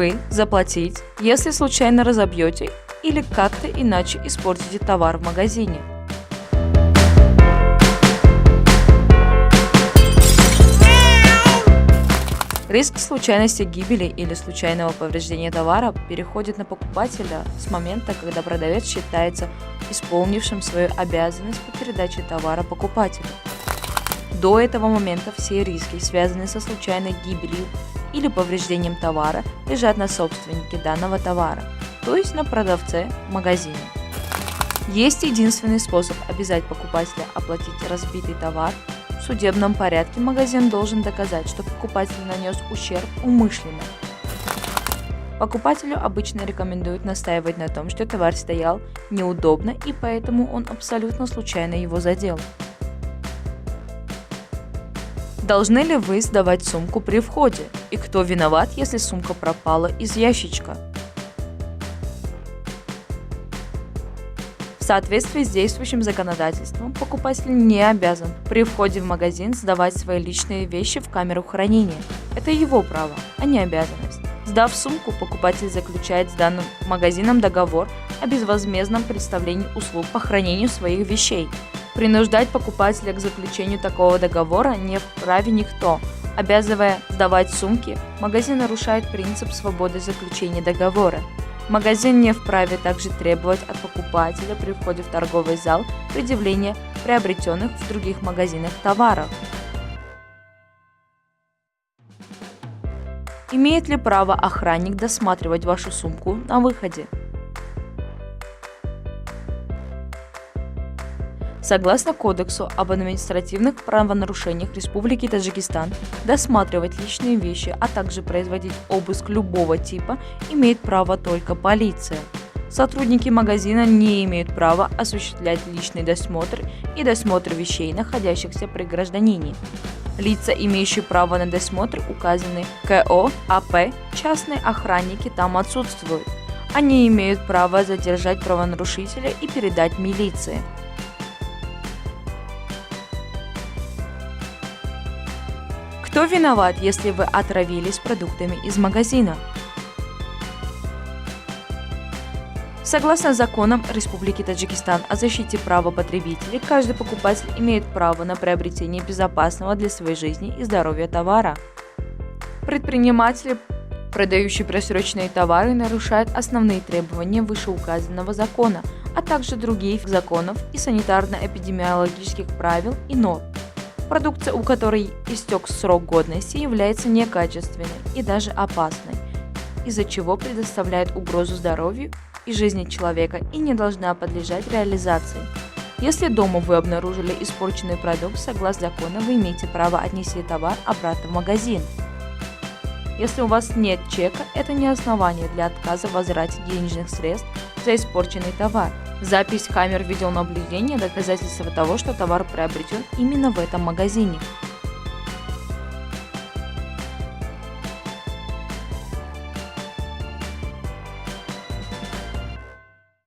вы заплатить, если случайно разобьете или как-то иначе испортите товар в магазине. Риск случайности гибели или случайного повреждения товара переходит на покупателя с момента, когда продавец считается исполнившим свою обязанность по передаче товара покупателю. До этого момента все риски, связанные со случайной гибелью или повреждением товара, лежат на собственнике данного товара, то есть на продавце в магазине. Есть единственный способ обязать покупателя оплатить разбитый товар. В судебном порядке магазин должен доказать, что покупатель нанес ущерб умышленно. Покупателю обычно рекомендуют настаивать на том, что товар стоял неудобно и поэтому он абсолютно случайно его задел. Должны ли вы сдавать сумку при входе? И кто виноват, если сумка пропала из ящичка? В соответствии с действующим законодательством, покупатель не обязан при входе в магазин сдавать свои личные вещи в камеру хранения. Это его право, а не обязанность. Сдав сумку, покупатель заключает с данным магазином договор о безвозмездном предоставлении услуг по хранению своих вещей. Принуждать покупателя к заключению такого договора не вправе никто. Обязывая сдавать сумки, магазин нарушает принцип свободы заключения договора. Магазин не вправе также требовать от покупателя при входе в торговый зал предъявления приобретенных в других магазинах товаров. Имеет ли право охранник досматривать вашу сумку на выходе? Согласно Кодексу об административных правонарушениях Республики Таджикистан, досматривать личные вещи, а также производить обыск любого типа имеет право только полиция. Сотрудники магазина не имеют права осуществлять личный досмотр и досмотр вещей, находящихся при гражданине. Лица, имеющие право на досмотр, указаны КО, АП, частные охранники там отсутствуют. Они имеют право задержать правонарушителя и передать милиции. Кто виноват, если вы отравились продуктами из магазина? Согласно законам Республики Таджикистан о защите права потребителей, каждый покупатель имеет право на приобретение безопасного для своей жизни и здоровья товара. Предприниматели, продающие просроченные товары, нарушают основные требования вышеуказанного закона, а также других законов и санитарно-эпидемиологических правил и норм. Продукция, у которой истек срок годности, является некачественной и даже опасной, из-за чего предоставляет угрозу здоровью и жизни человека и не должна подлежать реализации. Если дома вы обнаружили испорченный продукт, согласно закону вы имеете право отнести товар обратно в магазин. Если у вас нет чека, это не основание для отказа в возврате денежных средств за испорченный товар. Запись камер видеонаблюдения – доказательство того, что товар приобретен именно в этом магазине.